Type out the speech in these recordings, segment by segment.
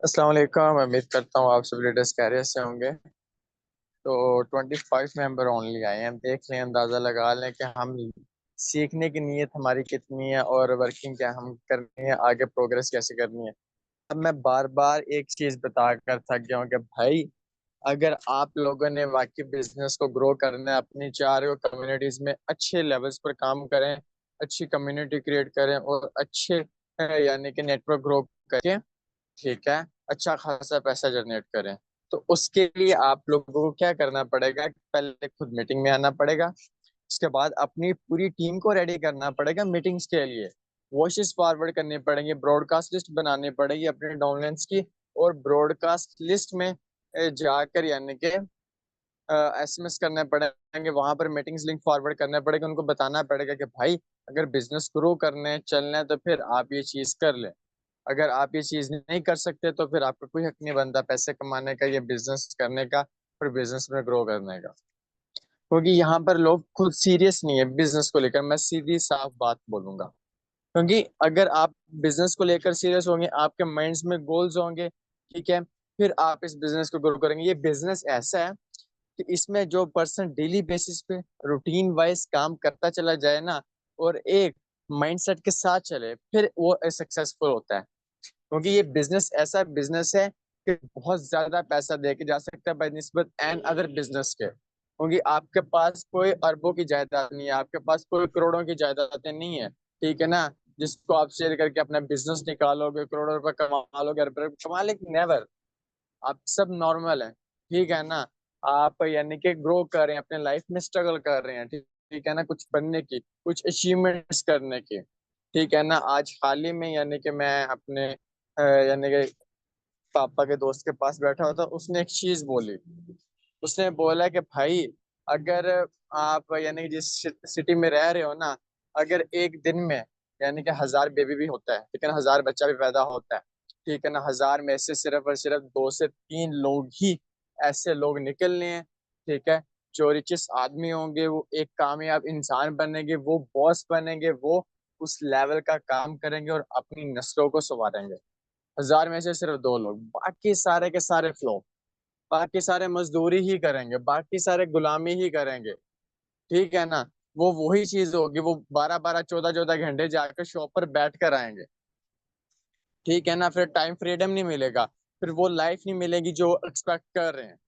अस्सलाम वालेकुम। मैं उम्मीद करता हूँ आप सब लीडर्स कैरियर से होंगे। तो 25 मेंबर ओनली आए हैं। हम देख लें, अंदाज़ा लगा लें कि हम सीखने की नीयत हमारी कितनी है और वर्किंग क्या हम करनी है, आगे प्रोग्रेस कैसे करनी है। अब मैं बार बार एक चीज़ बता कर थक गया हूँ कि भाई, अगर आप लोगों ने वाकई बिजनेस को ग्रो करना है, अपनी चार कम्युनिटीज में अच्छे लेवल्स पर काम करें, अच्छी कम्युनिटी क्रिएट करें और अच्छे यानी कि नेटवर्क ग्रो करके, ठीक है, अच्छा खासा पैसा जनरेट करें। तो उसके लिए आप लोगों को क्या करना पड़ेगा, पहले खुद मीटिंग में आना पड़ेगा। उसके बाद अपनी पूरी टीम को रेडी करना पड़ेगा मीटिंग्स के लिए। वॉइसेस फॉरवर्ड करनी पड़ेंगी, ब्रॉडकास्ट लिस्ट बनानी पड़ेगी अपने डाउनलाइंस की। और ब्रॉडकास्ट लिस्ट में जाकर यानी कि एसएमएस करने पड़ेंगे, वहां पर मीटिंग्स लिंक फॉरवर्ड करने पड़ेगा। उनको बताना पड़ेगा कि भाई, अगर बिजनेस ग्रो करने चलना है तो फिर आप ये चीज कर लें। अगर आप ये चीज नहीं कर सकते तो फिर आपका कोई हक नहीं बनता पैसे कमाने का, ये बिजनेस करने का, फिर बिजनेस में ग्रो करने का। क्योंकि यहाँ पर लोग खुद सीरियस नहीं है बिजनेस को लेकर। मैं सीधी साफ बात बोलूंगा। क्योंकि अगर आप बिजनेस को लेकर सीरियस होंगे, आपके माइंड्स में गोल्स होंगे, ठीक है, फिर आप इस बिजनेस को ग्रो करेंगे। ये बिजनेस ऐसा है कि इसमें जो पर्सन डेली बेसिस पे रूटीन वाइज काम करता चला जाए ना, और एक माइंडसेट के साथ चले, फिर वो सक्सेसफुल होता है। क्योंकि ये बिजनेस ऐसा बिजनेस है कि बहुत ज्यादा पैसा दे के जा सकता है बनस्बत एंड अदर बिजनेस के। क्योंकि आपके पास कोई अरबों की जायदाद नहीं है, आपके पास कोई करोड़ों की जायदादें नहीं है, ठीक है ना, जिसको आप शेयर करके अपना बिजनेस निकालोगे, करोड़ों रुपए कमा लोगे, अरब रुपए कमा लेंगे, नेवर। आप सब नॉर्मल है, ठीक है ना। आप यानी कि ग्रो कर रहे हैं, अपने लाइफ में स्ट्रगल कर रहे हैं, ठीक ठीक है ना, कुछ बनने की, कुछ अचीवमेंट्स करने की, ठीक है ना। आज हाल ही में यानी कि मैं अपने यानी कि पापा के दोस्त के पास बैठा हुआ था। उसने एक चीज बोली। उसने बोला कि भाई, अगर आप यानी कि जिस सिटी में रह रहे हो ना, अगर एक दिन में यानी कि 1000 बेबी भी होता है, लेकिन 1000 बच्चा भी पैदा होता है, ठीक है ना, 1000 में से सिर्फ और सिर्फ 2 से 3 लोग ही ऐसे लोग निकलने हैं, ठीक है, जो रिचेस आदमी होंगे, वो एक कामयाब इंसान बनेंगे, वो बॉस बनेंगे, वो उस लेवल का काम करेंगे और अपनी नस्लों को संवारेंगे। 1000 में से सिर्फ 2 लोग, बाकी सारे के सारे फ्लॉप। बाकी सारे मजदूरी ही करेंगे, बाकी सारे गुलामी ही करेंगे, ठीक है ना। वो वही चीज होगी, वो 12 12 14 14 घंटे जाकर शॉप पर बैठ कर आएंगे, ठीक है ना। फिर टाइम फ्रीडम नहीं मिलेगा, फिर वो लाइफ नहीं मिलेगी जो एक्सपेक्ट कर रहे हैं।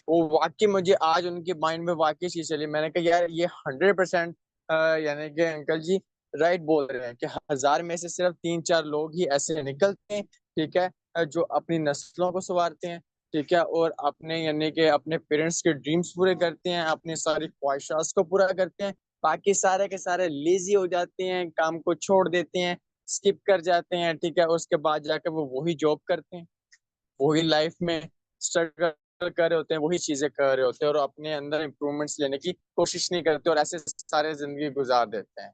वो वाकई मुझे आज उनके माइंड में वाकई चीज चली। मैंने कहा यार, ये 100% यानी कि अंकल जी राइट बोल रहे हैं कि 1000 में से सिर्फ 3 4 लोग ही ऐसे निकलते हैं, ठीक है, जो अपनी नस्लों को संवारते हैं, ठीक है, और अपने यानी कि अपने पेरेंट्स के ड्रीम्स पूरे करते हैं, अपनी सारी ख्वाहिशात को पूरा करते हैं। बाकी सारे के सारे लेजी हो जाते हैं, काम को छोड़ देते हैं, स्किप कर जाते हैं, ठीक है। उसके बाद जाकर वो वही जॉब करते हैं, वही लाइफ में स्ट्रगल कर रहे होते हैं, वही चीजें कर रहे होते हैं, और अपने अंदर इम्प्रूवमेंट्स लेने की कोशिश नहीं करते, और ऐसे सारे जिंदगी गुजार देते हैं।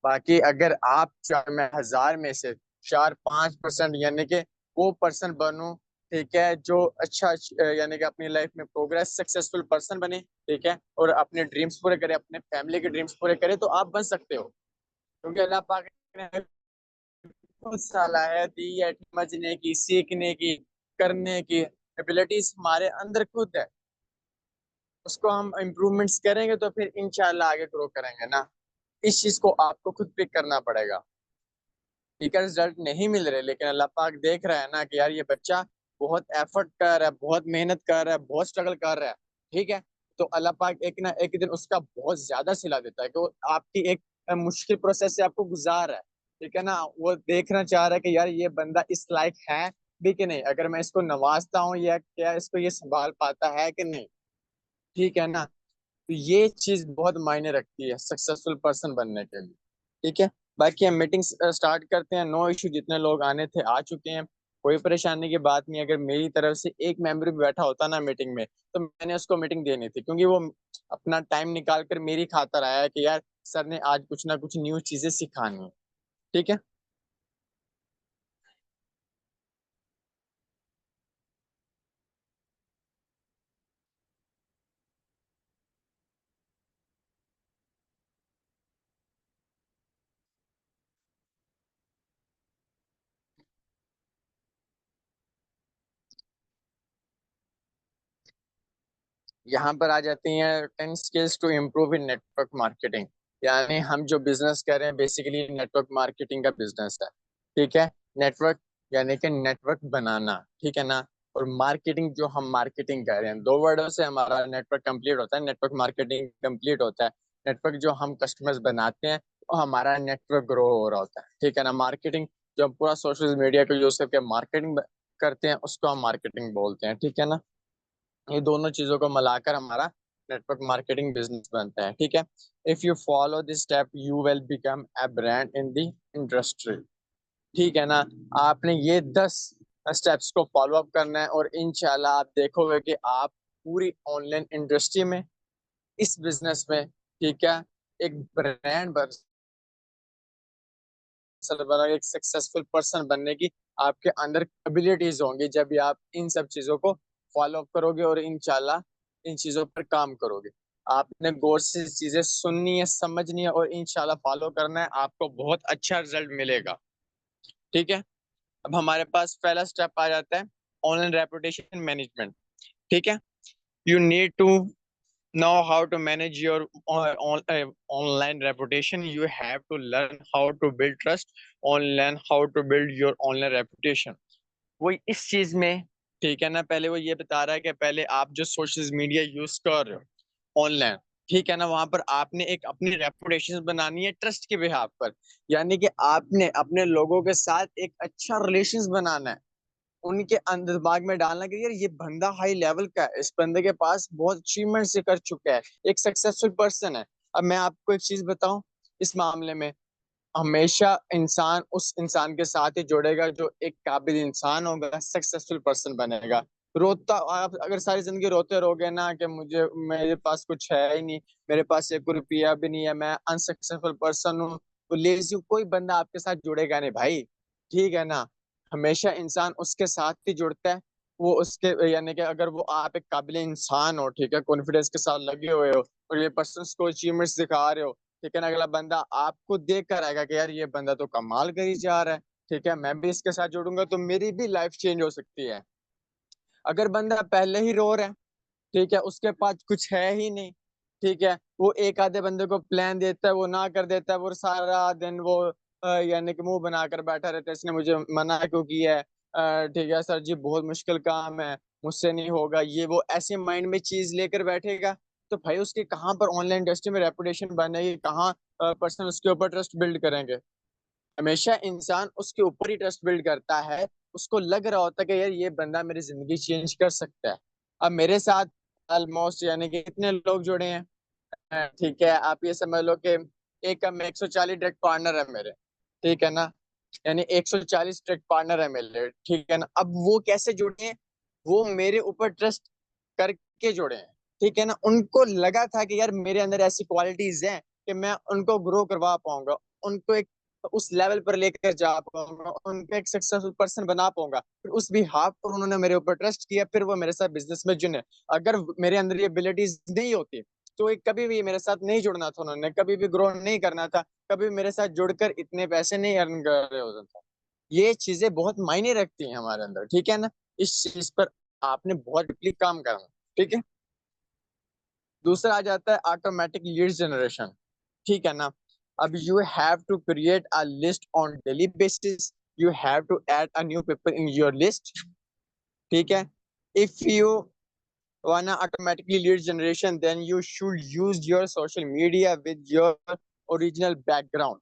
बाकी अगर आप मैं 1000 में से 4 5% यानी कि वो पर्सन बनूं, ठीक है, जो अच्छा यानी कि अपनी लाइफ में प्रोग्रेस सक्सेसफुल पर्सन बने, ठीक है, और अपने ड्रीम्स पूरे करे, अपने फैमिली के ड्रीम्स पूरे करे, तो आप बन सकते हो। क्योंकि अल्लाह पाक ने खुद सलाहियत दी है समझने की, सीखने की, करने की। एबिलिटीज हमारे अंदर खुद है। उसको हम इम्प्रूवमेंट्स करेंगे तो फिर इंशाल्लाह आगे ग्रो करेंगे ना। इस चीज को आपको खुद पिक करना पड़ेगा। ठीक है, रिजल्ट नहीं मिल रहे, लेकिन अल्लाह पाक देख रहा है ना कि यार, ये बच्चा बहुत एफर्ट कर रहा है, बहुत मेहनत कर रहा है, बहुत स्ट्रगल कर रहा है, ठीक है। तो अल्लाह पाक एक ना एक दिन उसका बहुत ज्यादा सिला देता है कि वो आपकी एक मुश्किल प्रोसेस से आपको गुजार रहा है, ठीक है ना। वो देखना चाह रहा है कि यार, ये बंदा इस लायक है भी कि नहीं, अगर मैं इसको नवाजता हूँ या क्या इसको ये संभाल पाता है कि नहीं, ठीक है ना। तो ये चीज बहुत मायने रखती है सक्सेसफुल पर्सन बनने के लिए, ठीक है। बाकी हम मीटिंग स्टार्ट करते हैं। नो इशू, जितने लोग आने थे आ चुके हैं, कोई परेशानी की बात नहीं। अगर मेरी तरफ से एक मेंबर भी बैठा होता ना मीटिंग में, तो मैंने उसको मीटिंग देनी थी, क्योंकि वो अपना टाइम निकाल कर मेरी खातर आया है कि यार, सर ने आज कुछ ना कुछ न्यू चीजें सिखानी है, ठीक है। यहाँ पर आ जाती हैं 10 skills to improve in network marketing. यानी हम जो बिजनेस कर रहे हैं बेसिकली नेटवर्क मार्केटिंग का बिजनेस है। ठीक है। नेटवर्क यानी कि नेटवर्क बनाना, ठीक है ना। और मार्केटिंग, जो हम मार्केटिंग कर रहे हैं, दो वर्डों से हमारा नेटवर्क कंप्लीट होता है, नेटवर्क मार्केटिंग कंप्लीट होता है। नेटवर्क जो हम कस्टमर्स बनाते हैं वो हमारा नेटवर्क ग्रो हो रहा होता है, ठीक है ना। मार्केटिंग जो हम पूरा सोशल मीडिया को यूज करके मार्केटिंग करते हैं उसको हम मार्केटिंग बोलते हैं, ठीक है ना। ये दोनों चीजों को मिलाकर हमारा नेटवर्क मार्केटिंग बिजनेस बनता है, ठीक है। If you follow this step you will become a brand in the industry. ठीक है ना। आपने ये 10 स्टेप्स को फॉलो अप करना है और इंशाल्लाह आप देखोगे कि आप पूरी ऑनलाइन इंडस्ट्री में, इस बिजनेस में, ठीक है, एक ब्रांड बना, एक सक्सेसफुल पर्सन बनने की आपके अंदर एबिलिटीज होंगी जब भी आप इन सब चीजों को फॉलो अप करोगे और इंशाल्लाह इन चीजों पर काम करोगे। आपने गौर से चीजें सुननी है, समझनी है और इंशाल्लाह फॉलो करना है, आपको बहुत अच्छा रिजल्ट मिलेगा। ठीक है। अब हमारे पास पहला स्टेप आ जाता है ऑनलाइन रेपुटेशन मैनेजमेंट। ठीक है। You need to know how to manage your online reputation. You have to learn how to build trust online, how to build your online reputation। वो इस चीज में, ठीक है ना, पहले वो ये बता रहा है कि पहले आप जो सोशल मीडिया यूज कर रहे हो ऑनलाइन, ठीक है ना, वहां पर आपने एक अपनी रेपुटेशन बनानी है ट्रस्ट के बिहाफ पर। यानी कि आपने अपने लोगों के साथ एक अच्छा रिलेशन बनाना है, उनके अंदर दिमाग में डालना कि यार ये बंदा हाई लेवल का है, इस बंदे के पास बहुत अचीवमेंट से कर चुका है, एक सक्सेसफुल पर्सन है। अब मैं आपको एक चीज बताऊं, इस मामले में हमेशा इंसान उस इंसान के साथ ही जुड़ेगा जो एक काबिल इंसान होगा, सक्सेसफुल पर्सन बनेगा। रोता आप अगर सारी जिंदगी रोते रहोगे ना कि मुझे, मेरे पास कुछ है ही नहीं, मेरे पास एक रुपया भी नहीं है, मैं अनसक्सेसफुल पर्सन हूँ, तो लेजी, कोई बंदा आपके साथ जुड़ेगा नहीं भाई। ठीक है ना। हमेशा इंसान उसके साथ ही जुड़ता है, वो उसके, यानी कि अगर वो आप एक काबिल इंसान हो, ठीक है, कॉन्फिडेंस के साथ लगे हुए हो और ये पर्सन को अचीवमेंट्स दिखा रहे हो, ठीक है ना, अगला बंदा आपको देख कर आएगा कि यार ये बंदा तो कमाल करी जा रहा है, ठीक है, मैं भी इसके साथ जुड़ूंगा तो मेरी भी लाइफ चेंज हो सकती है। अगर बंदा पहले ही रो रहा है, ठीक है, उसके पास कुछ है ही नहीं, ठीक है, वो एक आधे बंदे को प्लान देता है, वो ना कर देता है, वो सारा दिन वो यानी कि मुंह बनाकर बैठा रहता है, इसने मुझे मना क्यों किया है, ठीक है सर जी बहुत मुश्किल काम है, मुझसे नहीं होगा, ये वो ऐसे माइंड में चीज लेकर बैठेगा, तो भाई उसके कहाँ पर ऑनलाइन इंडस्ट्री में रेपुटेशन बनेगी, कहाँ पर्सन उसके ऊपर ट्रस्ट बिल्ड करेंगे। हमेशा इंसान उसके ऊपर ही ट्रस्ट बिल्ड करता है, उसको लग रहा होता है कि यार ये बंदा मेरी जिंदगी चेंज कर सकता है। अब मेरे साथ ऑलमोस्ट यानी कि कितने लोग जुड़े हैं, ठीक है, आप ये समझ लो कि एक में 140 डायरेक्ट पार्टनर है मेरे, ठीक है ना, यानी 140 डायरेक्ट पार्टनर है मेरे, ठीक है ना। अब वो कैसे जुड़े हैं, वो मेरे ऊपर ट्रस्ट करके जुड़े हैं, ठीक है ना। उनको लगा था कि यार मेरे अंदर ऐसी क्वालिटीज हैं कि मैं उनको ग्रो करवा पाऊंगा, उनको एक उस लेवल पर लेकर जा पाऊंगा, उनको एक सक्सेसफुल पर्सन बना पाऊंगा, फिर उस भी हाफ पर उन्होंने मेरे ऊपर ट्रस्ट किया, फिर वो मेरे साथ बिजनेस में जुड़े। अगर मेरे अंदर ये एबिलिटीज नहीं होती तो ये कभी भी मेरे साथ नहीं जुड़ना था, उन्होंने कभी भी ग्रो नहीं करना था, कभी भी मेरे साथ जुड़कर इतने पैसे नहीं अर्न कर रहे होते थे। ये चीजें बहुत मायने रखती हैं हमारे अंदर, ठीक है ना। इस चीज पर आपने बहुत डीपली काम करना, ठीक है। दूसरा आ जाता है ऑटोमेटिक लीड जनरेशन। ठीक है ना। अब you have to create a list on daily basis, you have to add a new people in your list, ठीक है। If you wanna automatically lead generation then you should use your social media with your original background।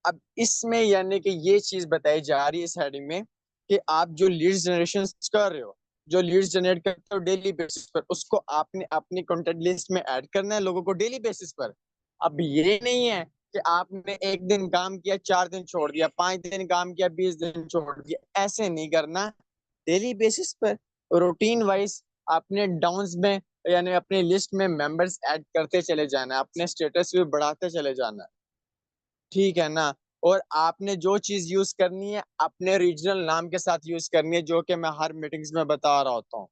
अब इसमें यानी कि ये चीज बताई जा रही है इस हेडिंग में कि आप जो लीड्स जनरेशन कर रहे हो, जो लीड्स जनरेट करते हो डेली बेसिस पर, उसको आपने अपनी कॉन्टेक्ट लिस्ट में ऐड करना है लोगों को डेली बेसिस पर। अब ये नहीं है कि आपने एक दिन काम किया 4 दिन छोड़ दिया, 5 दिन काम किया 20 दिन छोड़ दिया, ऐसे नहीं करना। डेली बेसिस पर रूटीन वाइज अपने डाउन्स में, यानी अपनी लिस्ट में मेंबर्स ऐड करते चले जाना है, अपने स्टेटस भी बढ़ाते चले जाना है, ठीक है ना। और आपने जो चीज यूज करनी है अपने रीजनल नाम के साथ यूज करनी है, जो कि मैं हर मीटिंग्स में बता रहा होता हूँ।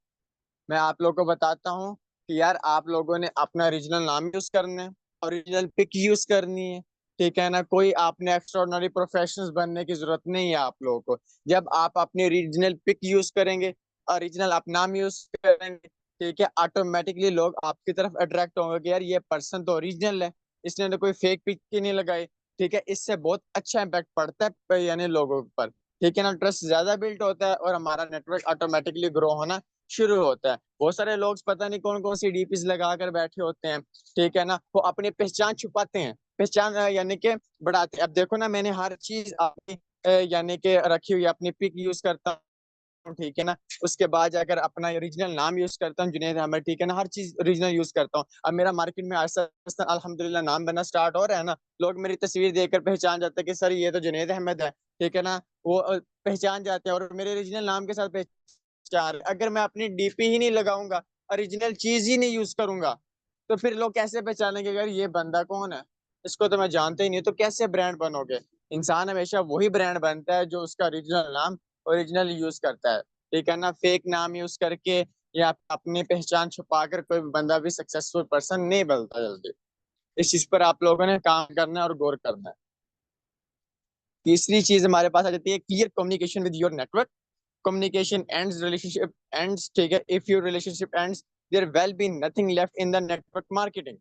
मैं आप लोगों को बताता हूँ कि यार आप लोगों ने अपना रीजनल नाम यूज करना है, ओरिजिनल पिक यूज करनी है, ठीक है ना। कोई आपने एक्स्ट्रॉर्डनरी प्रोफेशनल्स बनने की जरूरत नहीं है आप लोगों को। जब आप अपने रीजनल पिक यूज करेंगे, ओरिजिनल आप नाम यूज करेंगे, ठीक है, ऑटोमेटिकली लोग आपकी तरफ अट्रैक्ट होंगे कि यार ये पर्सन तो ओरिजिनल है, इसने तो कोई फेक पिक की नहीं लगाई। ठीक है, इससे बहुत अच्छा इम्पैक्ट पड़ता है यानी लोगों पर। ठीक है ना, ट्रस्ट ज्यादा बिल्ड होता है और हमारा नेटवर्क ऑटोमेटिकली ग्रो होना शुरू होता है। बहुत सारे लोग पता नहीं कौन कौन सी डीपीज लगा कर बैठे होते हैं, ठीक है ना, वो अपनी पहचान छुपाते हैं, पहचान यानी कि बढ़ाते हैं। अब देखो ना, मैंने हर चीज अपनी यानी कि रखी हुई है, अपनी पिक यूज करता हूँ, ठीक है ना। उसके बाद जाकर अपना ओरिजिनल नाम यूज करता हूँ, जुनैद अहमद, ठीक है ना, हर चीज ओरिजिनल यूज करता हूँ। अब मेरा मार्केट में आहिस्ता आहिस्ता अल्हम्दुलिल्लाह नाम बनना स्टार्ट हो रहा है ना, लोग मेरी तस्वीर देखकर पहचान जाते हैं कि सर ये तो जुनैद अहमद है, ठीक है ना। वो पहचान जाते हैं और मेरे ओरिजिनल नाम के साथ पहचान। अगर मैं अपनी डीपी ही नहीं लगाऊंगा, ओरिजिनल चीज ही नहीं यूज करूंगा, तो फिर लोग कैसे पहचानेंगे यार ये बंदा कौन है, इसको तो मैं जानते ही नहीं, तो कैसे ब्रांड बनोगे। इंसान हमेशा वही ब्रांड बनता है जो उसका ओरिजिनल नाम ओरिजिनल यूज करता है, ठीक है ना। फेक नाम यूज करके या अपनी पहचान छुपाकर कोई बंदा भी सक्सेसफुल पर्सन नहीं बनता जल्दी। इस चीज पर आप लोगों ने काम करना है और गौर करना है। तीसरी चीज हमारे पास आ जाती है clear communication with your network. Communication ends relationship ends, ठीक है, if your relationship ends there will be nothing left in the network marketing.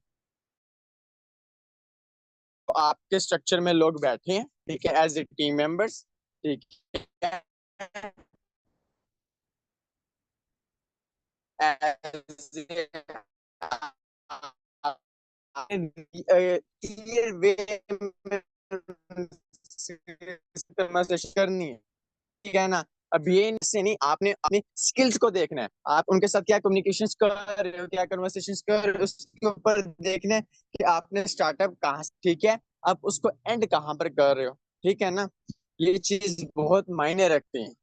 तो आपके स्ट्रक्चर में लोग बैठे हैं, ठीक है, एज ए टीम मेंबर्स, ठीक है, क्लियर वे में करनी है, ठीक है ना। अब ये से नहीं, आपने अपनी स्किल्स को देखना है, आप उनके साथ क्या कम्युनिकेशन कर रहे हो, क्या कन्वर्सेशन कर रहे हो, उसके ऊपर देखना है कि आपने स्टार्टअप कहाँ से, ठीक है, आप उसको एंड कहाँ पर कर रहे हो, ठीक है ना। ये चीज बहुत मायने रखती है,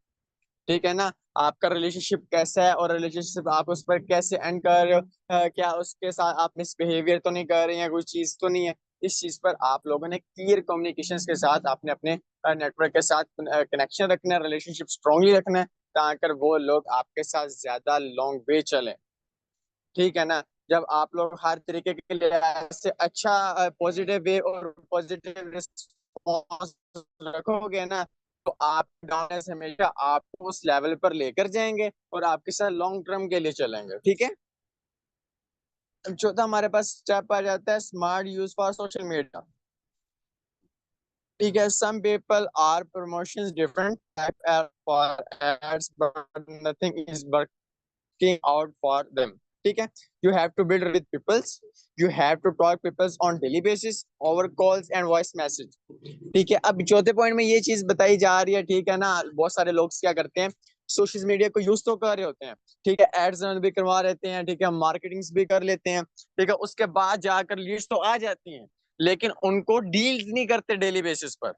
ठीक है ना। आपका रिलेशनशिप कैसा है और रिलेशनशिप आप उस पर कैसे एंड कर रहे हो, क्या उसके साथ आप मिसबिहेवियर तो नहीं कर रहे हैं, कोई चीज तो नहीं है। इस चीज पर आप लोगों ने क्लियर कम्युनिकेशन के साथ आपने अपने नेटवर्क के साथ कनेक्शन रखना है, रिलेशनशिप स्ट्रांगली रखना है, ताकि वो लोग आपके साथ ज्यादा लॉन्ग वे चले, ठीक है ना। जब आप लोग हर तरीके के लिए से अच्छा पॉजिटिव वे और पॉजिटिव रिस्पॉन्स रखोगे ना, तो आप गाइस हमेशा आपको उस लेवल पर लेकर जाएंगे और आपके साथ लॉन्ग टर्म के लिए चलेंगे, ठीक है। अब चौथा हमारे पास स्टेप आ जाता है smart use for social media, ठीक है। Some people are promotions different type for ads but nothing is working out for them, ठीक है। You have to build with peoples, you have to talk peoples on daily basis over calls and voice message, ठीक है। अब चौथे point में ये चीज बताई जा रही है, ठीक है ना। बहुत सारे लोग क्या करते हैं, सोशल मीडिया को यूज तो कर रहे होते हैं, ठीक है, एड्स भी करवा लेते हैं, ठीक है, मार्केटिंग भी कर लेते हैं, ठीक है, उसके बाद जाकर लीड्स तो आ जाती हैं, लेकिन उनको डील्स नहीं करते डेली बेसिस पर,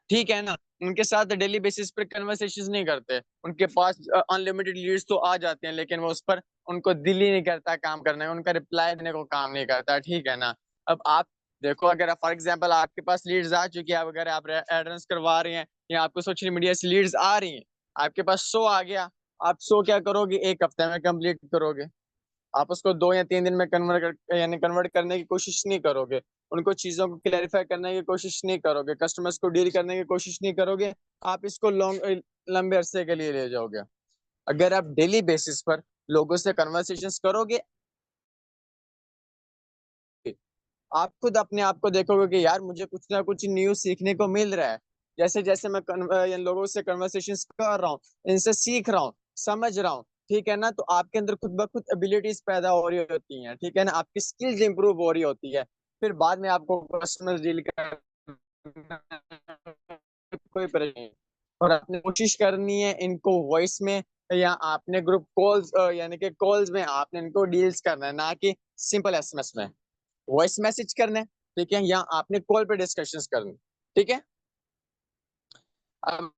ठीक है ना। उनके साथ डेली बेसिस पर कन्वर्सेशन नहीं करते, उनके पास अनलिमिटेड लीड्स तो आ जाते हैं, लेकिन वो उस पर उनको दिल ही नहीं करता काम करने का, उनका रिप्लाई देने को काम नहीं करता, ठीक है ना। अब आप देखो, अगर फॉर एग्जांपल आपके पास लीड्स आ चुकी है, अगर आप एड्रेस करवा रहे हैं या आपको सोशल मीडिया से लीड्स आ रही हैं, आपके पास 100 आ गया, आप 100 क्या करोगे, एक हफ्ते में कंप्लीट करोगे। आप उसको 2 या 3 दिन में कन्वर्ट करने की कोशिश नहीं करोगे, उनको चीजों को क्लैरिफाई करने की कोशिश नहीं करोगे, कस्टमर्स को डील करने की कोशिश नहीं करोगे, आप इसको लंबे अरसे के लिए ले जाओगे। अगर आप डेली बेसिस पर लोगों से कन्वर्सेशंस करोगे, आप खुद अपने आप को देखोगे कि यार मुझे कुछ ना कुछ न्यू सीखने को मिल रहा है। जैसे जैसे मैं इन लोगों से कन्वर्सेशंस कर रहा हूँ, इनसे सीख रहा हूँ, समझ रहा हूँ, ठीक है ना, तो आपके अंदर खुद ब खुद एबिलिटीज पैदा हो रही होती हैं, ठीक है ना, आपकी स्किल्स इंप्रूव हो रही होती है। फिर बाद में आपको कस्टमर डील कर कोई परेशानी नहीं। और आपने कोशिश करनी है इनको वॉइस में या आपने ग्रुप कॉल्स यानी कि कॉल्स में आपने इनको डील्स करना है, ना कि सिंपल एसएमएस में वॉइस मैसेज करना है, ठीक है, या आपने कॉल पे डिस्कशंस करनी, ठीक है। अब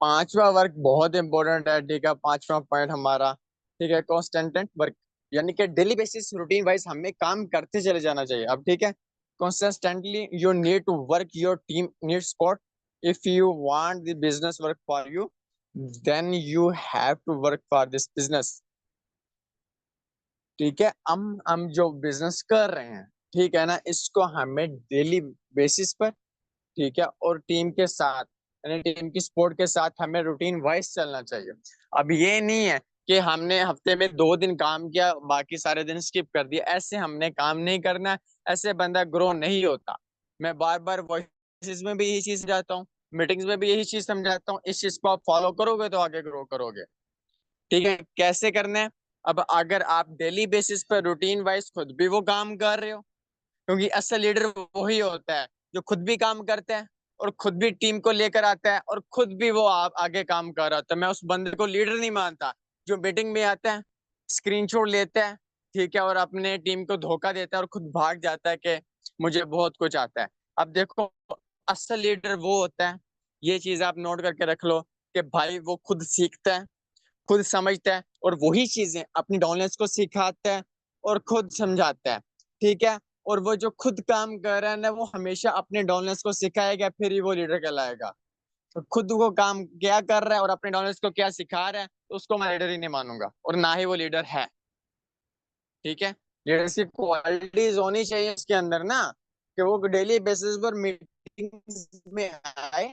पांचवा वर्क बहुत इंपॉर्टेंट है, ठीक है, पांचवा पॉइंट हमारा, ठीक है, कॉन्स्टेंटेंट वर्क, यानी कि डेली बेसिस रूटीन वाइज हमें काम करते चले जाना चाहिए। अब ठीक है, consistently you need to work, your team needs support, if you want the business work for you, then you have to work for this business, ठीक है। हम जो बिजनेस कर रहे हैं, ठीक है ना, इसको हमें डेली बेसिस पर, ठीक है, और टीम के साथ यानी टीम की सपोर्ट के साथ हमें रूटीन वाइज चलना चाहिए। अब ये नहीं है कि हमने हफ्ते में 2 दिन काम किया, बाकी सारे दिन स्किप कर दिया। ऐसे हमने काम नहीं करना है, ऐसे बंदा ग्रो नहीं होता। मैं बार बार वॉइस में भी यही चीज समझाता हूँ, मीटिंग्स में भी यही चीज समझाता हूँ। इस चीज को आप फॉलो करोगे तो आगे ग्रो करोगे। ठीक है, कैसे करना है? अब अगर आप डेली बेसिस पर रूटीन वाइज खुद भी वो काम कर रहे हो, क्योंकि असल लीडर वही होता है जो खुद भी काम करता है और खुद भी टीम को लेकर आता है और खुद भी वो आप आगे काम कर रहा होता है। मैं उस बंदे को लीडर नहीं मानता जो मीटिंग में आता है, स्क्रीनशॉट लेता है, ठीक है, और अपने टीम को धोखा देता है और खुद भाग जाता है कि मुझे बहुत कुछ आता है। अब देखो, असल लीडर वो होता है, ये चीज आप नोट करके रख लो, कि भाई वो खुद सीखता है, खुद समझता है और वही चीजें अपनी डाउनलाइंस को सिखाता है और खुद समझाता है। ठीक है, और वो जो खुद काम कर रहा है ना, वो हमेशा अपने डाउनलाइंस को सिखाएगा, फिर ही वो लीडर कहलाएगा। तो खुद वो काम क्या कर रहा है और अपने डाउनलाइंस को क्या सिखा रहा है, तो उसको मैं लीडर ही नहीं मानूंगा और ना ही वो लीडर है। ठीक है, लीडरशिप क्वालिटीज होनी चाहिए इसके अंदर ना, कि वो डेली बेसिस पर मीटिंग्स में आए,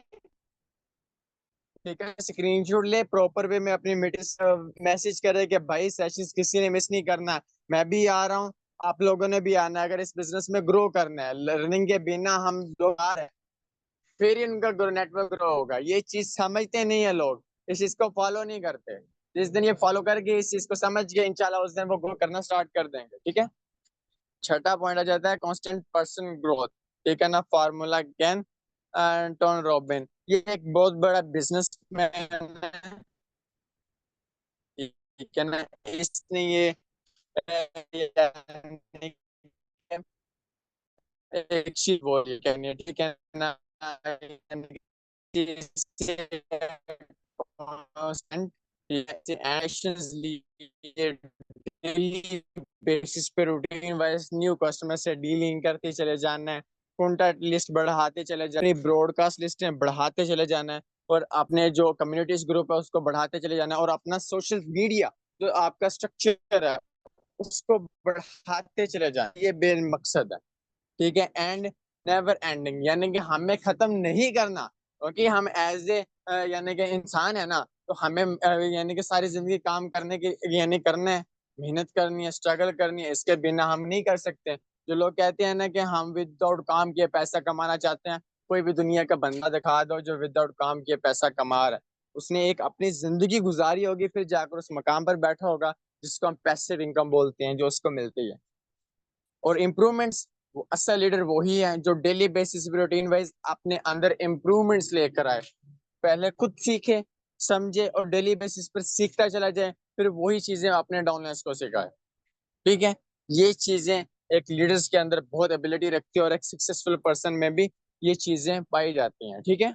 ठीक है, स्क्रीनशॉट ले, प्रॉपर वे में अपनी मीटिंग मैसेज करे कि भाई सेशंस किसी ने मिस नहीं करना, मैं भी आ रहा हूँ, आप लोगों ने भी आना है। अगर इस बिजनेस में ग्रो करना है, लर्निंग के बिना हम लोग आ रहे हैं, फिर ही उनका ग्रो नेटवर्क ग्रो होगा। ये चीज समझते नहीं है लोग, इस चीज को फॉलो नहीं करते। जिस दिन ये फॉलो करके इस चीज को समझ गए, इंशाल्लाह उस दिन वो ग्रो करना स्टार्ट कर देंगे। ठीक है, छठा पॉइंट आ जाता है कांस्टेंट पर्सन ग्रोथ। ठीक है ना, फार्मूला अगेन टोन रॉबिन, ये एक बहुत बड़ा बिजनेसमैन है, ठीक है ना। इसने ये एक चीज बोली कहनी है, ठीक है ना, एक्शंस लिए डेली बेसिस पे रूटीन वाइज न्यू कस्टमर से डीलिंग करते चले जाना है, कॉन्टैक्ट लिस्ट बढ़ाते चले जाना है, ब्रॉडकास्ट लिस्ट बढ़ाते चले जाना है, और अपने जो कम्युनिटीज ग्रुप है उसको बढ़ाते चले जाना है, और अपना सोशल मीडिया जो आपका स्ट्रक्चर है उसको बढ़ाते चले जाना, ये बेन मकसद है। ठीक है, एंड नेवर एंडिंग, यानी कि हमें खत्म नहीं करना, क्योंकि हम एज ए यानी कि इंसान है ना, तो हमें यानी कि सारी जिंदगी काम करने की यानी करना है, मेहनत करनी है, स्ट्रगल करनी है, इसके बिना हम नहीं कर सकते। जो लोग कहते हैं ना कि हम विदाउट काम किए पैसा कमाना चाहते हैं, कोई भी दुनिया का बंदा दिखा दो जो विदाउट काम किए पैसा कमा रहा है। उसने एक अपनी जिंदगी गुजारी होगी, फिर जाकर उस मकाम पर बैठा होगा जिसको हम पैसिव इनकम बोलते हैं, जो उसको मिलती है। और इम्प्रूवमेंट्स, वो असल लीडर वही है जो डेली बेसिस पे रूटीन वाइज अपने अंदर इम्प्रूवमेंट्स लेकर आए, पहले खुद सीखे, समझे और डेली बेसिस पर सीखता चला जाए, फिर वही चीजें अपने डाउनलाइंस को सिखाए। ठीक है, ये चीजें एक लीडर्स के अंदर बहुत एबिलिटी रखती है और एक सक्सेसफुल पर्सन में भी ये चीजें पाई जाती हैं। ठीक है,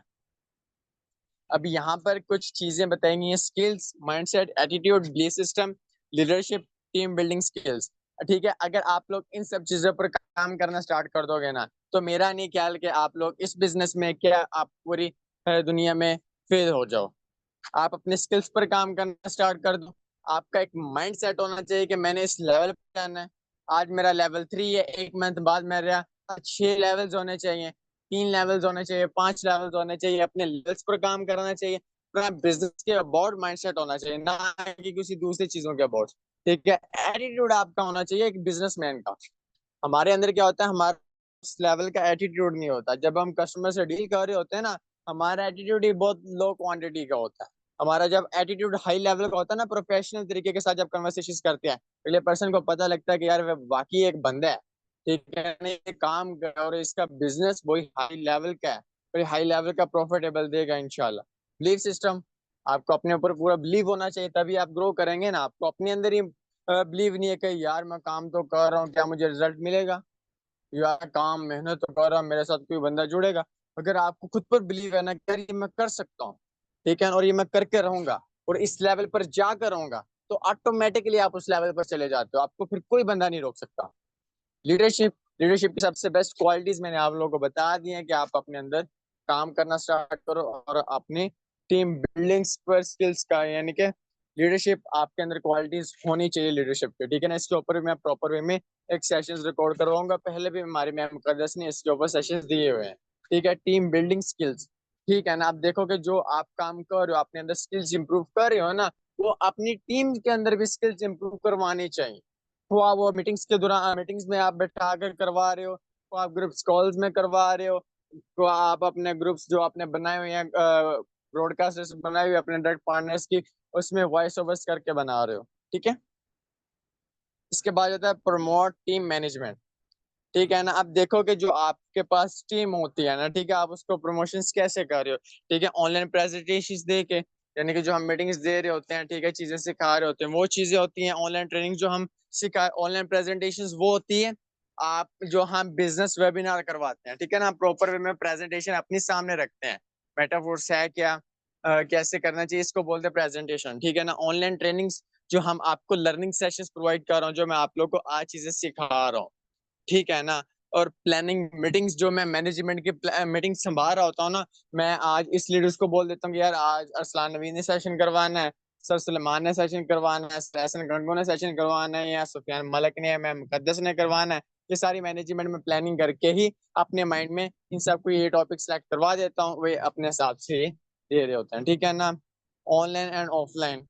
अब यहाँ पर कुछ चीजें बताएंगी, skills, mindset, attitude, belief system, leadership, team building skills. ठीक है, अगर आप लोग इन सब चीजों पर काम करना स्टार्ट कर दोगे ना, तो मेरा नहीं ख्याल कि आप लोग इस बिजनेस में क्या, आप पूरी दुनिया में फेल हो जाओ। आप अपने स्किल्स पर काम करना स्टार्ट कर दो। आपका एक माइंड सेट होना चाहिए कि मैंने इस लेवल पे आना है। आज मेरा लेवल 3 है, एक मंथ बाद मेरा 6 लेवल्स होने चाहिए, 3 लेवल्स होने चाहिए, 5 लेवल्स होने चाहिए। अपने लेवल्स पर काम करना चाहिए, अपना बिजनेस के अबाउट माइंडसेट होना चाहिए, ना कि किसी दूसरी चीजों के अबाउट। ठीक है, एटीट्यूड आपका होना चाहिए एक बिजनेसमैन का। हमारे अंदर क्या होता है, हमारा उस लेवल का एटीट्यूड नहीं होता। जब हम कस्टमर से डील कर रहे होते हैं ना, हमारा एटीट्यूड ही बहुत लो क्वांटिटी का होता है। हमारा जब एटीट्यूड हाई लेवल का होता है ना, प्रोफेशनल तरीके के साथ जब कन्वर्सेशन करते हैं, अगले पर्सन को पता लगता है कि यार वह वाकई एक बंदा है, ठीक है, नहीं ये काम कर रहा है और इसका बिजनेस वही हाई लेवल का है, और हाई लेवल का प्रॉफिटेबल देगा इंशाल्लाह। बिलीफ सिस्टम, आपको अपने ऊपर पूरा बिलीव होना चाहिए, तभी आप ग्रो करेंगे ना। आपको अपने अंदर ही बिलीव नहीं है कि यार मैं काम तो कर रहा हूँ, क्या मुझे रिजल्ट मिलेगा, यार काम मेहनत तो कर रहा हूँ, मेरे साथ कोई बंदा जुड़ेगा। अगर आपको खुद पर बिलीव है ना कि यार ये मैं कर सकता हूँ, ठीक है, और ये मैं करके रहूंगा और इस लेवल पर जाकर रहूंगा, तो ऑटोमेटिकली आप उस लेवल पर चले जाते हो, आपको फिर कोई बंदा नहीं रोक सकता। लीडरशिप, लीडरशिप की सबसे बेस्ट क्वालिटीज मैंने आप लोगों को बता दी है, कि आप अपने अंदर काम करना स्टार्ट करो और अपनी टीम बिल्डिंग्स पर स्किल्स का, यानी कि लीडरशिप आपके अंदर क्वालिटीज होनी चाहिए लीडरशिप के। ठीक है ना, इसके ऊपर मैं प्रॉपर वे में एक सेशंस रिकॉर्ड करवाऊंगा, पहले भी हमारी मैम मुकद्दस ने इसके ऊपर सेशंस दिए हुए हैं। ठीक है, टीम बिल्डिंग स्किल्स, ठीक है ना, आप देखो कि जो आप काम कर रहे हो, अपने अंदर स्किल्स इंप्रूव कर रहे हो ना, वो अपनी टीम के अंदर भी स्किल्स इंप्रूव करवानी चाहिए। तो आप वो मीटिंग्स के दौरान, मीटिंग्स में आप बैठा कर करवा रहे हो, तो आप ग्रुप्स कॉल्स में करवा रहे हो, तो आप अपने ग्रुप्स जो आपने बनाए हुए हैं, ब्रॉडकास्टर्स बनाए हुए अपने डायरेक्ट पार्टनर्स की, उसमें वॉइस ओवर्स करके बना रहे हो। ठीक है। इसके बाद आता है प्रमोट टीम मैनेजमेंट। ठीक है ना। अब देखो कि जो आपके पास टीम होती है ना, ठीक है, आप उसको प्रमोशंस कैसे कर रहे हो। ठीक है, ऑनलाइन प्रेजेंटेशंस दे के, यानी कि जो हम मीटिंग्स दे रहे होते हैं, ठीक है, चीजें सिखा रहे होते हैं, वो चीजें होती हैं। ऑनलाइन ट्रेनिंग जो हम सिखा, ऑनलाइन प्रेजेंटेशंस वो होती है। आप जो हम बिजनेस वेबिनार करवाते हैं, ठीक है ना, प्रॉपर वे में प्रेजेंटेशन अपने सामने रखते हैं, मेटाफोर्स है क्या, कैसे करना चाहिए, इसको बोलते हैं प्रेजेंटेशन। ठीक है ना। ऑनलाइन ट्रेनिंग्स जो हम आपको लर्निंग सेशंस प्रोवाइड कर रहा हूँ, जो मैं आप लोग को आज चीजें सिखा रहा हूँ। ठीक है ना। और प्लानिंग मीटिंग्स जो मैं मैनेजमेंट की मीटिंग संभाल रहा होता हूँ ना, मैं आज इस लीडर्स को बोल देता हूँ कि यार आज अरसलान नवीन ने सेशन करवाना है, सर सलमान ने सेशन करवाना है, सहसन गंगो ने सेशन करवाना है, या सुफियान मलिक ने, मैं मुकद्दस ने करवाना है। ये सारी मैनेजमेंट में प्लानिंग करके ही अपने माइंड में इन सबको ये टॉपिक सेलेक्ट करवा देता हूँ, वे अपने हिसाब से दे रहे होते हैं। ठीक है ना। ऑनलाइन एंड ऑफलाइन,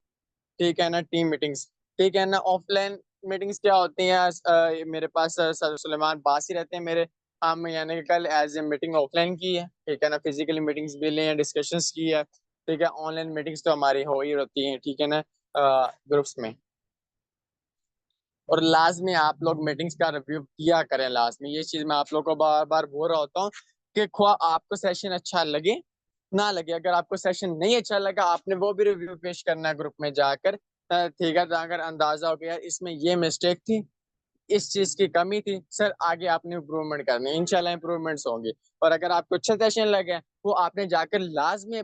ठीक है ना, टीम मीटिंग्स। ठीक है ना। ऑफलाइन मीटिंग्स क्या होती हैं, मेरे पास सर सुलेमान पास ही रहते हैं मेरे। हम यानी कि कल एज ए मीटिंग ऑफलाइन की है, ठीक है ना, फिजिकली मीटिंग्स भी ली हैं, डिस्कशंस की है। ठीक है। ऑनलाइन मीटिंग्स तो हमारी हो ही रहती हैं, ठीक है ना, ग्रुप्स में। और लाजमी आप लोग मीटिंग्स का रिव्यू किया करें। लाजमी ये चीज मैं आप लोग को बार बार बोल रहा होता हूँ कि ख्वाह आपको सेशन अच्छा लगे ना लगे, अगर आपको सेशन नहीं अच्छा लगा, आपने वो भी रिव्यू पेश करना है ग्रुप में जाकर। ठीक है, तो अगर अंदाजा हो गया यार इसमें ये मिस्टेक थी, इस चीज की कमी थी सर, आगे आपने इम्प्रूवमेंट करनी है, इंशाल्लाह इम्प्रूवमेंट्स होंगी। और अगर आपको अच्छा सेशन लगे, वो आपने जाकर लाजमी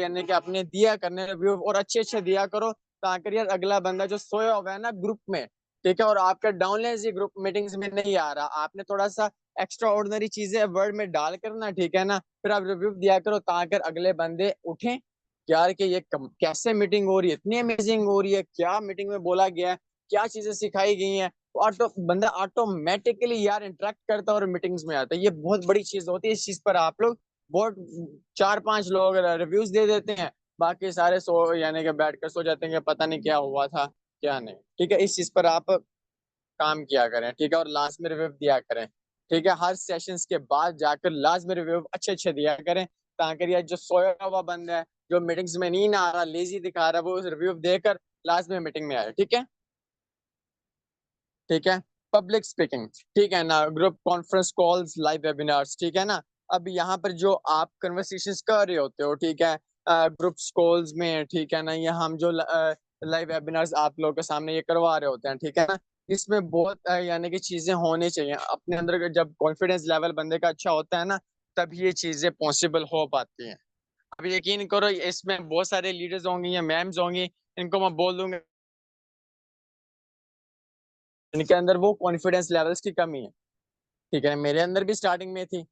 यानी कि आपने दिया करने रिव्यू, और अच्छे अच्छे दिया करो, ताकि यार अगला बंदा जो सोया हुआ है ना ग्रुप में, ठीक है, और आपका डाउनलाइन ये ग्रुप मीटिंग्स में नहीं आ रहा, आपने थोड़ा सा एक्स्ट्रा ऑर्डिनरी चीजें वर्ड में डाल कर ना, ठीक है ना, फिर आप रिव्यू दिया करो, ताकि अगले बंदे उठें यार कि ये कैसे मीटिंग हो रही है, इतनी अमेजिंग हो रही है, क्या मीटिंग में बोला गया है, क्या चीजें सिखाई गई हैं। ऑटो बंदा ऑटोमेटिकली यार इंटरेक्ट करता है और मीटिंग्स में आता है। ये बहुत बड़ी चीज होती है। इस चीज पर आप लोग बहुत, चार पांच लोग रिव्यूज दे देते हैं, बाकी सारे सो यानी कि बैठ कर सो जाते हैं कि पता नहीं क्या हुआ था क्या नहीं। ठीक है, इस चीज पर आप काम किया करें। ठीक है, और लास्ट में रिव्यू दिया करें। ठीक है, हर सेशंस के बाद जाकर लास्ट में रिव्यू अच्छे अच्छे दिया करें, ताकि यार जो सोया हुआ बंदा है, जो मीटिंग्स में नहीं ना आ रहा, लेजी दिखा रहा है, वो रिव्यू देकर लास्ट में मीटिंग में आए। ठीक है। ठीक है। पब्लिक स्पीकिंग, ठीक है ना, group conference calls, live webinars. ठीक है ना। अब यहाँ पर जो आप कन्वर्सेशंस कर रहे होते हो, ठीक है, ग्रुप्स कॉल्स में, ठीक है ना, ये हम जो लाइव वेबिनार्स आप लोगों के सामने ये करवा रहे होते हैं, ठीक है ना, इसमें बहुत यानी कि चीजें होनी चाहिए अपने अंदर का। जब कॉन्फिडेंस लेवल बंदे का अच्छा होता है ना, तब ये चीजें पॉसिबल हो पाती हैं। अब यकीन करो इसमें बहुत सारे लीडर्स होंगे या मैम्स होंगी, इनको मैं बोल दूंगा इनके अंदर वो कॉन्फिडेंस लेवल्स की कमी है। ठीक है ना, मेरे अंदर भी स्टार्टिंग में थी।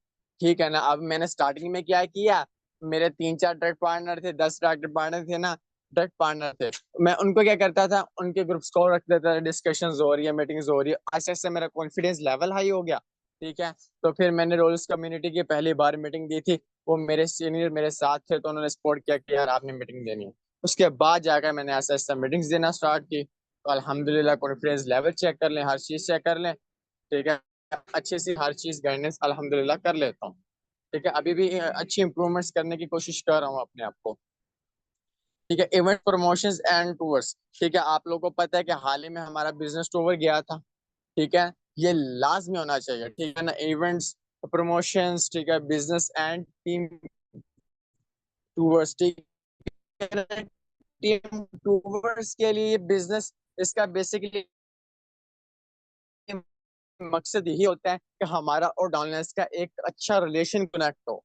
ठीक है ना। अब मैंने स्टार्टिंग में क्या किया, मेरे तीन चार डायरेक्ट पार्टनर थे, 10 डायरेक्ट पार्टनर थे ना, डायरेक्ट पार्टनर थे, मैं उनको क्या करता था, उनके ग्रुप्स को रख देता था, डिस्कशंस हो रही है, मीटिंग्स हो रही है, ऐसे ऐसे मेरा कॉन्फिडेंस लेवल हाई हो गया। ठीक है। तो फिर मैंने रोल्स कम्युनिटी की पहली बार मीटिंग दी थी, वो मेरे सीनियर मेरे साथ थे, तो उन्होंने सपोर्ट किया कि यार आपने मीटिंग देनी है। उसके बाद जाकर मैंने ऐसा ऐसा मीटिंग्स देना स्टार्ट की, तो अल्हम्दुलिल्लाह कॉन्फिडेंस लेवल चेक कर लें, हर चीज चेक कर लें। ठीक है, अच्छे से हर चीज गाइडेंस अल्हम्दुलिल्लाह कर लेता हूँ। ठीक है, अभी भी अच्छी इंप्रूवमेंट्स करने की कोशिश कर रहा हूँ अपने आप को। ठीक है। इवेंट प्रमोशंस एंड टूर्स, ठीक है, आप लोगों को पता है कि हाल ही में हमारा बिजनेस टूर गया था। ठीक है, ये लाजमी होना चाहिए। ठीक है ना, इवेंट्स प्रमोशंस, ठीक है, बिजनेस एंड टीम टूर्स। ठीक है ना, टीम टूर्स के लिए बिजनेस, इसका बेसिकली मकसद यही होता है कि हमारा और डाउनलाइंस का एक अच्छा रिलेशन कनेक्ट हो,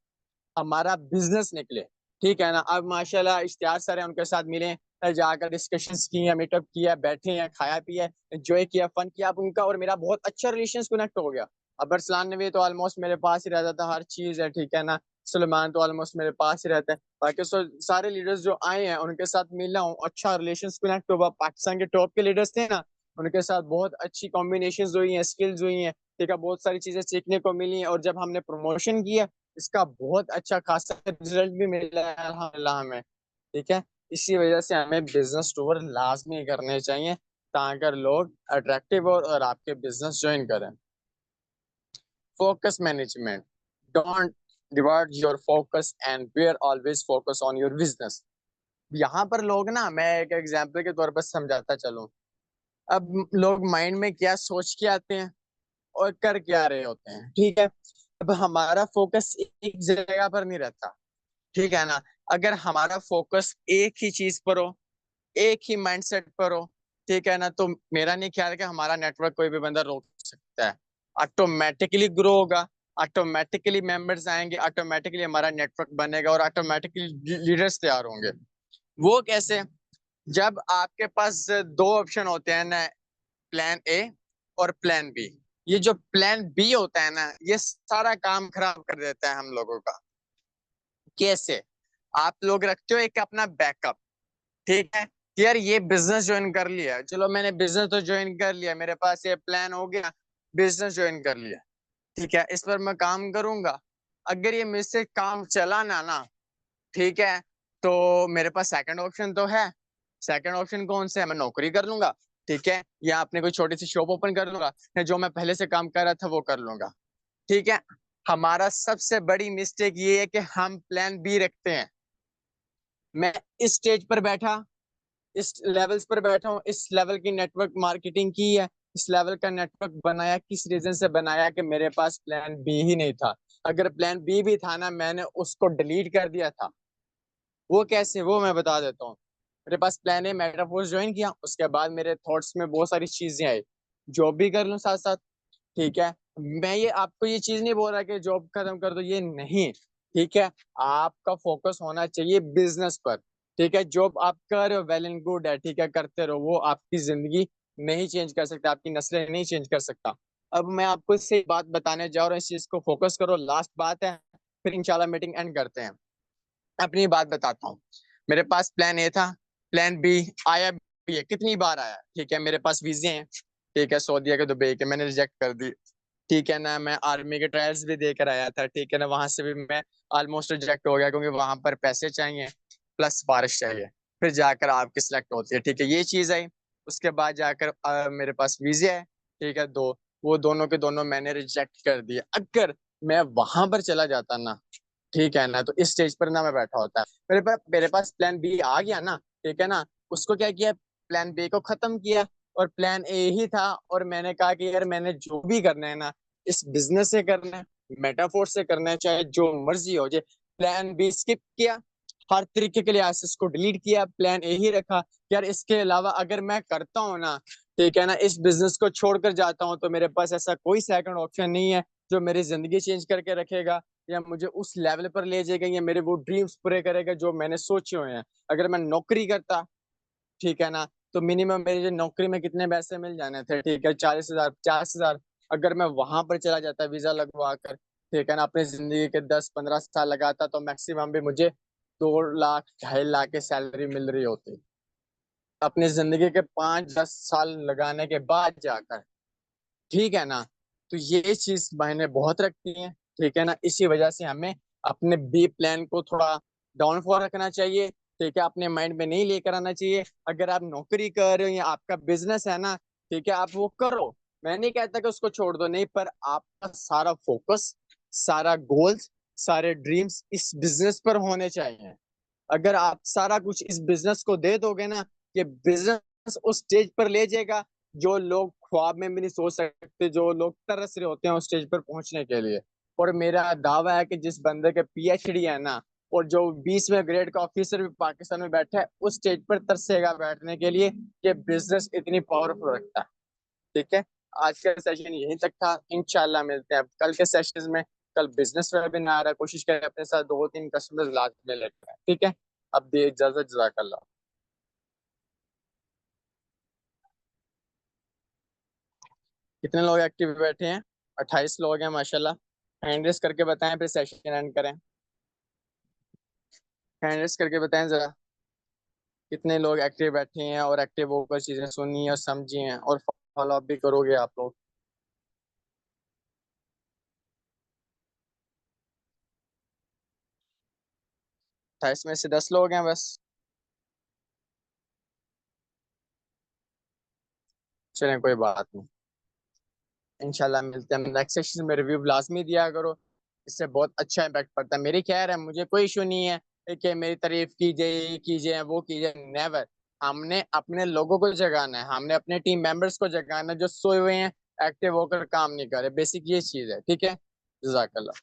हमारा बिजनेस निकले। ठीक है ना। अब माशाल्लाह इश्तियार सर है, उनके साथ मिले, जाकर डिस्कशंस किए, मीटअप किया, बैठे हैं, खाया पिया, एंजॉय किया, फन किया। अब उनका और मेरा बहुत अच्छा रिलेशन कनेक्ट हो गया। अब अरसलान नबी तो ऑलमोस्ट मेरे पास ही रहता था, हर चीज है, ठीक है ना, सुलेमान तो ऑलमोस्ट मेरे पास ही रहता है, बाकी सारे लीडर्स जो आए हैं उनके साथ मिला हूँ, अच्छा रिलेशन कनेक्ट हुआ। पाकिस्तान के टॉप के लीडर्स थे ना, उनके साथ बहुत अच्छी कॉम्बिनेशन हुई हैं, स्किल्स हुई हैं। ठीक है, बहुत सारी चीजें सीखने को मिली हैं, और जब हमने प्रमोशन किया, इसका बहुत अच्छा खासा रिजल्ट भी मिला है अल्हम्दुलिल्लाह हमें। ठीक है। इसी वजह से हमें बिजनेस टूर लाजमी करने चाहिए ताकि लोग अट्रैक्टिव और आपके बिजनेस ज्वाइन करें। Focus management, don't divert your focus and where always focus on your business. यहाँ पर लोग ना, मैं एक एग्जांपल के तौर पर समझाता चलूं। अब लोग माइंड में क्या सोच के आते हैं और कर क्या रहे होते हैं, ठीक है। अब हमारा फोकस एक जगह पर नहीं रहता, ठीक है ना। अगर हमारा फोकस एक ही चीज पर हो, एक ही माइंडसेट पर हो, ठीक है ना, तो मेरा नहीं ख्याल कि हमारा नेटवर्क कोई भी बंदा रोक सकता है। ऑटोमेटिकली ग्रो होगा, ऑटोमेटिकली मेंबर्स आएंगे, ऑटोमेटिकली हमारा नेटवर्क बनेगा और ऑटोमेटिकली लीडर्स तैयार होंगे। वो कैसे? जब आपके पास दो ऑप्शन होते हैं ना, प्लान ए और प्लान बी। ये जो प्लान बी होता है ना, ये सारा काम खराब कर देता है हम लोगों का। कैसे? आप लोग रखते हो एक अपना बैकअप, ठीक है कि यार ये बिजनेस ज्वाइन कर लिया, चलो मैंने बिजनेस तो ज्वाइन कर लिया, मेरे पास ये प्लान हो गया, बिजनेस ज्वाइन कर लिया, ठीक है, इस पर मैं काम करूंगा। अगर ये मेरे से काम चला ना, ठीक है, तो मेरे पास सेकंड ऑप्शन तो है। सेकंड ऑप्शन कौन सा है? मैं नौकरी कर लूंगा, ठीक है, या अपने कोई छोटी सी शॉप ओपन कर लूंगा, या जो मैं पहले से काम कर रहा था वो कर लूंगा, ठीक है। हमारा सबसे बड़ी मिस्टेक ये है कि हम प्लान बी रखते हैं। मैं इस स्टेज पर बैठा, इस लेवल्स पर बैठा हूँ, इस लेवल की नेटवर्क मार्केटिंग की है, इस लेवल का नेटवर्क बनाया, किस रीजन से बनाया कि मेरे पास प्लान बी ही नहीं था। अगर प्लान बी भी था ना, मैंने उसको डिलीट कर दिया था। वो कैसे? वो मैं बता देता हूँ। मेरे पास प्लान है, मेटाफोर्स ज्वाइन किया, उसके बाद मेरे थॉट्स में बहुत सारी चीजें आई, जॉब भी कर लूँ साथ साथ, ठीक है। मैं ये आपको ये चीज नहीं बोल रहा कि जॉब खत्म कर दो, ये नहीं, ठीक है। आपका फोकस होना चाहिए बिजनेस पर, ठीक है। जॉब आप कर रहे हो, वेल एंड गुड है, ठीक है, करते रहो, वो आपकी जिंदगी नहीं चेंज कर सकता, आपकी नस्लें नहीं चेंज कर सकता। अब मैं आपको इससे बात बताने जा रहा हूँ, इस चीज को फोकस करो, लास्ट बात है, फिर इंशाल्लाह मीटिंग एंड करते हैं। अपनी बात बताता हूँ। मेरे पास प्लान ए था, प्लान बी आया भी है, कितनी बार आया, ठीक है। मेरे पास वीजे हैं, ठीक है, सऊदीया के, दुबई के, मैंने रिजेक्ट कर दी, ठीक है ना। मैं आर्मी के ट्रायल्स भी देकर आया था, ठीक है ना, वहां से भी मैं ऑलमोस्ट रिजेक्ट हो गया, क्योंकि वहां पर पैसे चाहिए प्लस सिफारिश चाहिए, फिर जाकर आपकी सिलेक्ट होती है, ठीक है, ये चीज आई। उसके बाद जाकर मेरे पास वीजे है, ठीक है, दो, वो दोनों के दोनों मैंने रिजेक्ट कर दिए। अगर मैं वहां पर चला जाता ना, ठीक है ना, तो इस स्टेज पर ना मैं बैठा होता है। मेरे पास प्लान बी आ गया ना, ठीक है ना, उसको क्या किया, प्लान बी को खत्म किया, और प्लान ए ही था। और मैंने कहा कि यार मैंने जो भी करना है ना, इस बिजनेस से करना है, मेटाफोर से करना है, चाहे जो मर्जी हो जाए। प्लान बी स्किप किया, हर तरीके के लिए एसेस को डिलीट किया, प्लान ए ही रखा। यार इसके अलावा अगर मैं करता हूँ ना, ठीक है ना, इस बिजनेस को छोड़कर जाता हूँ, तो मेरे पास ऐसा कोई सेकंड ऑप्शन नहीं है जो मेरी जिंदगी चेंज करके रखेगा, या मुझे उस लेवल पर ले जाएगा, या मेरे वो ड्रीम्स पूरे करेगा जो मैंने सोचे हुए हैं। अगर मैं नौकरी करता, ठीक है ना, तो मिनिमम मेरे नौकरी में कितने पैसे मिल जाने थे, ठीक है, 40,000, 50,000। अगर मैं वहां पर चला जाता वीजा लगवा कर, ठीक है ना, अपनी जिंदगी के 10-15 साल लगाता, तो मैक्सिमम भी मुझे 2 लाख 2.5 लाख की सैलरी मिल रही होती, अपनी जिंदगी के 5-10 साल लगाने के बाद जाकर, ठीक है ना। तो ये चीज मायने बहुत रखती है, ठीक है ना। इसी वजह से हमें अपने बी प्लान को थोड़ा डाउनफॉल रखना चाहिए, ठीक है, अपने माइंड में नहीं लेकर आना चाहिए। अगर आप नौकरी कर रहे हो या आपका बिजनेस है ना, ठीक है, आप वो करो, मैं नहीं कहता कि उसको छोड़ दो, नहीं, पर आपका सारा फोकस, सारा गोल्स, सारे ड्रीम्स इस बिजनेस पर होने चाहिए। अगर आप सारा कुछ इस बिजनेस को दे दोगे ना, ये बिजनेस उस स्टेज पर ले जाएगा जो लोग ख्वाब में भी नहीं सोच सकते, जो लोग तरस रहे होते हैं उस स्टेज पर पहुंचने के लिए। और मेरा दावा है कि जिस बंदे के पीएचडी है ना, और जो 20वें ग्रेड का ऑफिसर भी पाकिस्तान में बैठा है, उस स्टेज पर तरसेगा बैठने के लिए, कि बिजनेस इतनी पावरफुल रखता है, ठीक है। आज का सेशन यहीं तक था, इंशाल्लाह मिलते हैं अब कल के सेशंस में। कल बिजनेस वेबिनार है, कोशिश करें अपने साथ 2-3 कस्टमर लाने लेते हैं, ठीक है। अब दे इजाजत, जज़ाकल्लाह। कितने लोग एक्टिव बैठे हैं? 28 लोग हैं माशाल्लाह। हैंड रेस करके बताएं, फिर सेशन एंड करें। हैंड रेस करके बताएं जरा, कितने लोग एक्टिव बैठे हैं और एक्टिव होकर चीजें सुनी और समझी हैं, और फॉलो अप भी करोगे आप लोग। 28 में से 10 लोग हैं बस। चलें, कोई बात नहीं। इंशाल्लाह मिलते हैं नेक्स्ट सेशन में। रिव्यू लाजमी दिया करो, इससे बहुत अच्छा इम्पैक्ट पड़ता है। मेरी खैर है, मुझे कोई इशू नहीं है कि मेरी तारीफ की जाए, ये की जाए, वो की जाए, नेवर। हमने अपने लोगों को जगाना है, हमने अपने टीम मेंबर्स को जगाना है जो सोए हुए हैं, एक्टिव होकर काम नहीं कर रहे। बेसिक ये चीज है, ठीक है। जजाकल्लाह।